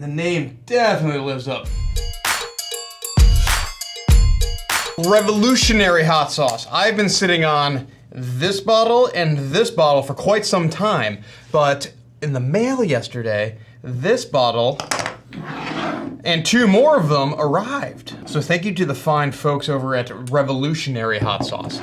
The name definitely lives up. Revolutionary hot sauce. I've been sitting on this bottle and this bottle for quite some time, but in the mail yesterday, this bottle and 2 more of them arrived. So thank you to the fine folks over at Revolutionary Hot Sauce.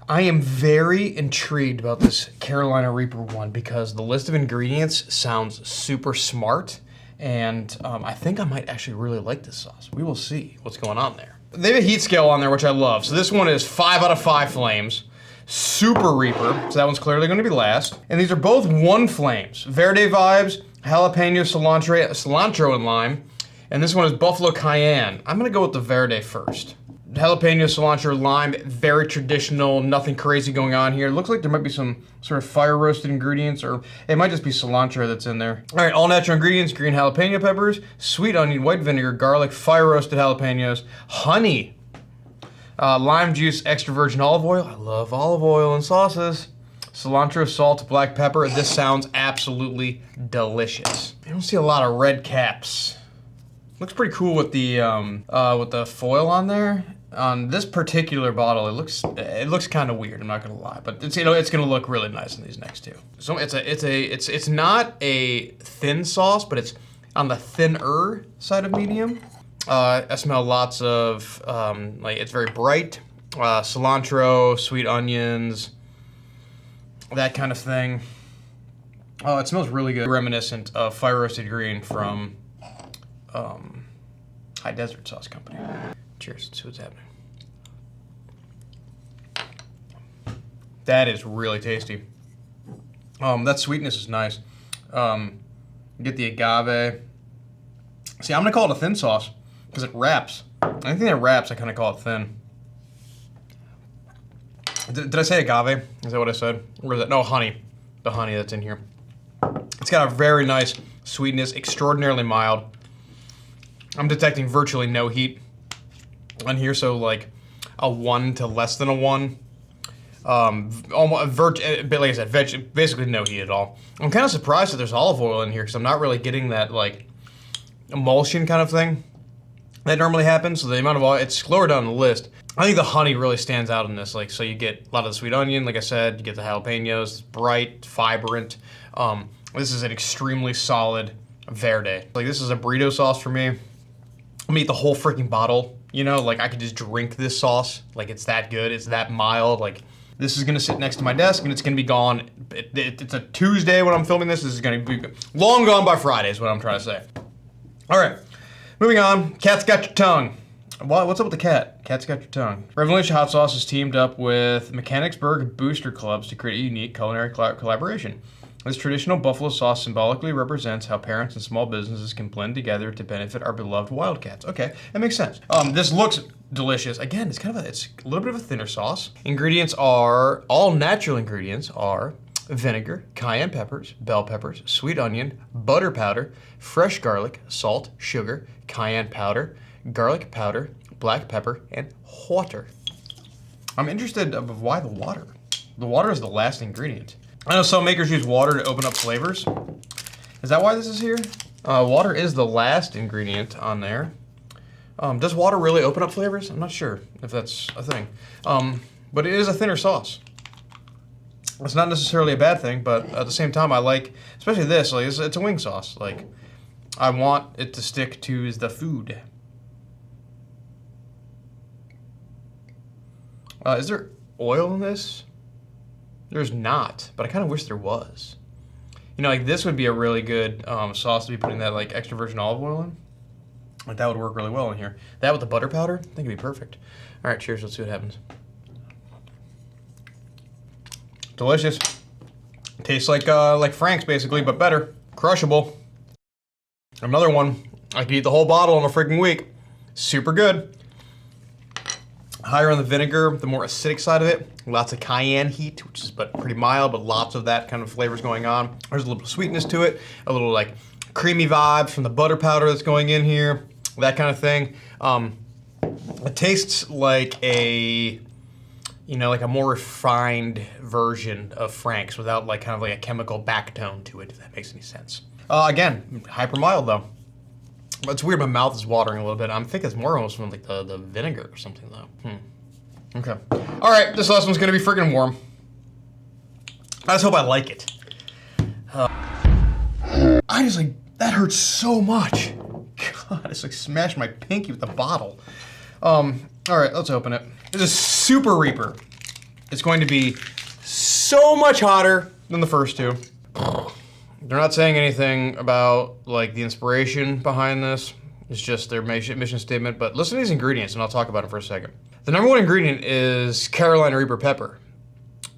I am very intrigued about this Carolina Reaper one because the list of ingredients sounds super smart, and I think I might actually really like this sauce. We will see what's going on there. They have a heat scale on there, which I love. So this one is 5 out of 5 flames. Super Reaper, so that one's clearly going to be last. And these are both 1 flames. Verde vibes, jalapeno, cilantro, and lime. And this one is Buffalo Cayenne. I'm going to go with the Verde first. Jalapeno, cilantro, lime, very traditional, nothing crazy going on here. It looks like there might be some sort of fire roasted ingredients, or it might just be cilantro that's in there. All right, all natural ingredients, green jalapeno peppers, sweet onion, white vinegar, garlic, fire roasted jalapenos, honey, lime juice, extra virgin olive oil. I love olive oil in sauces. Cilantro, salt, black pepper. This sounds absolutely delicious. I don't see a lot of red caps. Looks pretty cool with the foil on there. On this particular bottle, it looks kind of weird. I'm not gonna lie, but it's it's gonna look really nice in these next 2. So it's not a thin sauce, but it's on the thinner side of medium. I smell lots of like it's very bright, cilantro, sweet onions, that kind of thing. Oh, it smells really good. Reminiscent of fire roasted green from High Desert Sauce Company. Cheers, let's see what's happening. That is really tasty. That sweetness is nice. Get the agave. See, I'm gonna call it a thin sauce because it wraps. Anything that wraps, I kind of call it thin. Did I say agave? Is that what I said? Or is that, no, honey. The honey that's in here. It's got a very nice sweetness, extraordinarily mild. I'm detecting virtually no heat on here, so like a 1 to less than a 1. Almost, like I said, basically no heat at all. I'm kind of surprised that there's olive oil in here because I'm not really getting that like emulsion kind of thing that normally happens. So the amount of oil, it's lower down the list. I think the honey really stands out in this. Like, so you get a lot of the sweet onion, like I said, you get the jalapenos, bright, vibrant. This is an extremely solid Verde. Like, this is a burrito sauce for me. I'm gonna eat the whole freaking bottle. You know, like I could just drink this sauce. Like, it's that good, it's that mild. Like, this is gonna sit next to my desk and it's gonna be gone. It's a Tuesday when I'm filming this. This is gonna be long gone by Friday is what I'm trying to say. All right, moving on. Cat's got your tongue. What's up with the cat? Cat's got your tongue. Revolution Hot Sauce has teamed up with Mechanicsburg Booster Clubs to create a unique culinary collaboration. This traditional buffalo sauce symbolically represents how parents and small businesses can blend together to benefit our beloved wildcats. Okay, that makes sense. This looks delicious. Again, it's a little bit of a thinner sauce. All natural ingredients are vinegar, cayenne peppers, bell peppers, sweet onion, butter powder, fresh garlic, salt, sugar, cayenne powder, garlic powder, black pepper, and water. I'm interested of why the water. The water is the last ingredient. I know some makers use water to open up flavors. Is that why this is here? Water is the last ingredient on there. Does water really open up flavors? I'm not sure if that's a thing. But it is a thinner sauce. It's not necessarily a bad thing, but at the same time, I like, especially this, like it's a wing sauce. Like, I want it to stick to the food. Is there oil in this? There's not, but I kind of wish there was. You know, like this would be a really good sauce to be putting that like extra virgin olive oil in. Like that would work really well in here. That with the butter powder, I think it'd be perfect. All right, cheers, let's see what happens. Delicious. Tastes like Frank's basically, but better. Crushable. Another one. I could eat the whole bottle in a freaking week. Super good. Higher on the vinegar, the more acidic side of it. Lots of cayenne heat, which is pretty mild, but lots of that kind of flavors going on. There's a little sweetness to it, a little like creamy vibe from the butter powder that's going in here, that kind of thing. It tastes like a more refined version of Frank's without like kind of like a chemical backtone to it, if that makes any sense. Again, hyper mild though. But it's weird, my mouth is watering a little bit. I'm thinking it's more almost from like the vinegar or something though. Okay. All right, this last one's gonna be freaking warm. I just hope I like it. I just like, that hurts so much. God, it's like smashed my pinky with the bottle. All right, let's open it. This is Super Reaper. It's going to be so much hotter than the first two. They're not saying anything about like the inspiration behind this. It's just their mission statement, but listen to these ingredients and I'll talk about it for a second. The number one ingredient is Carolina Reaper pepper,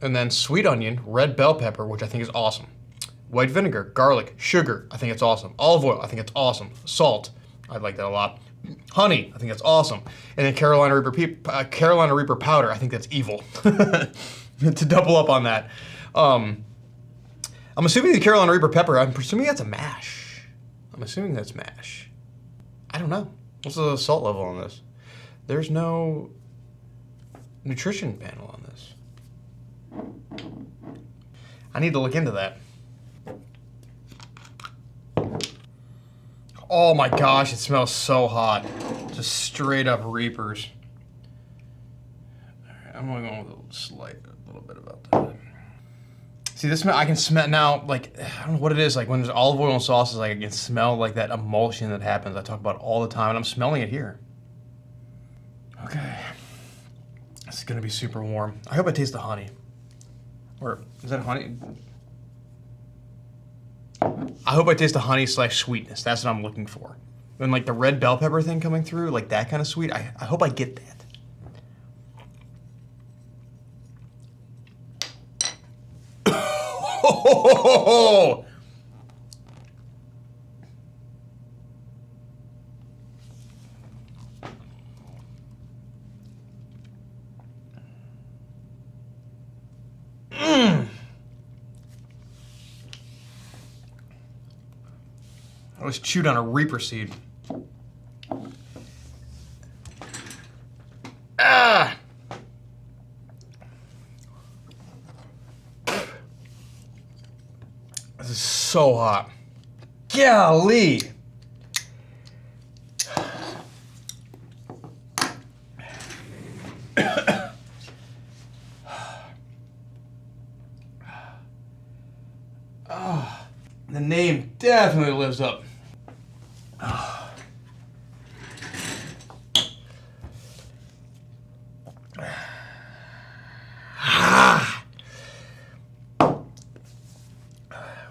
and then sweet onion, red bell pepper, which I think is awesome. White vinegar, garlic, sugar, I think it's awesome. Olive oil, I think it's awesome. Salt, I like that a lot. Honey, I think that's awesome. And then Carolina Reaper powder, I think that's evil. To double up on that. I'm assuming the Carolina Reaper pepper, I'm assuming that's a mash. I'm assuming that's mash. I don't know. What's the salt level on this? There's no nutrition panel on this. I need to look into that. Oh my gosh, it smells so hot. Just straight up Reapers. All right, I'm only going with a little bit about that. See, this smell, I can smell now, like, I don't know what it is, like when there's olive oil and sauces, like I can smell like that emulsion that happens. I talk about it all the time, and I'm smelling it here. Okay. This is gonna be super warm. I hope I taste the honey. Or, is that honey? I hope I taste the honey / sweetness. That's what I'm looking for. And like the red bell pepper thing coming through, like that kind of sweet, I hope I get that. Oh! I was chewed on a Reaper seed. Ah! This is so hot. Golly! Oh, the name definitely lives up.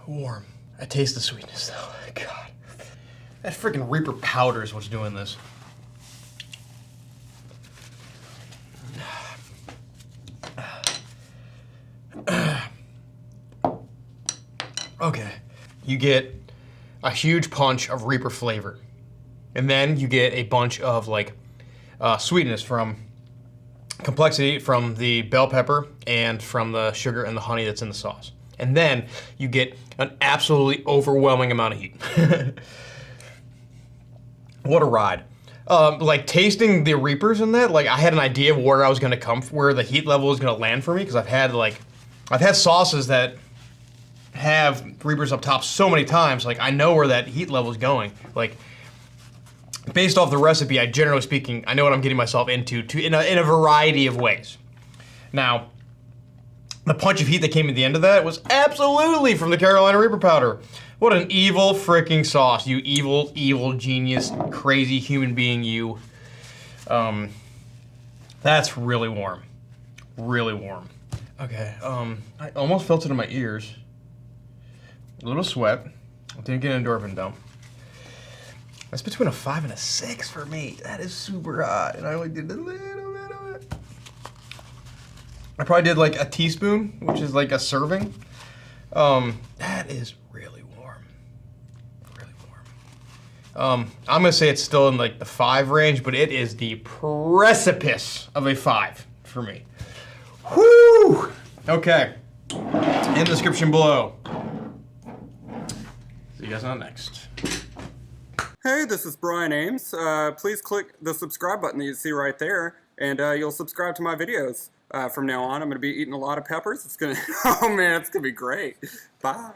Warm. I taste the sweetness though. God. That freaking Reaper powder is what's doing this. Okay. You get a huge punch of Reaper flavor. And then you get a bunch of like sweetness from complexity from the bell pepper and from the sugar and the honey that's in the sauce. And then you get an absolutely overwhelming amount of heat. What a ride. Like tasting the Reapers in that, like I had an idea of where I was gonna where the heat level was gonna land for me, because I've had sauces that have Reapers up top so many times, like I know where that heat level is going. Like based off the recipe, generally speaking, I know what I'm getting myself into in a variety of ways. Now, the punch of heat that came at the end of that was absolutely from the Carolina Reaper powder. What an evil freaking sauce, you evil, evil genius, crazy human being, you. That's really warm. Really warm. Okay, I almost felt it in my ears. A little sweat. I didn't get an endorphin though. That's between a 5 and a 6 for me. That is super hot, and I only did a little bit of it. I probably did like a teaspoon, which is like a serving. That is really warm. Really warm. I'm gonna say it's still in like the 5 range, but it is the precipice of a 5 for me. Whoo! Okay. In the description below. See you guys on next. Hey, this is Brian Ames. Please click the subscribe button that you see right there, and you'll subscribe to my videos. From now on, I'm going to be eating a lot of peppers. It's going to, oh man, it's going to be great. Bye.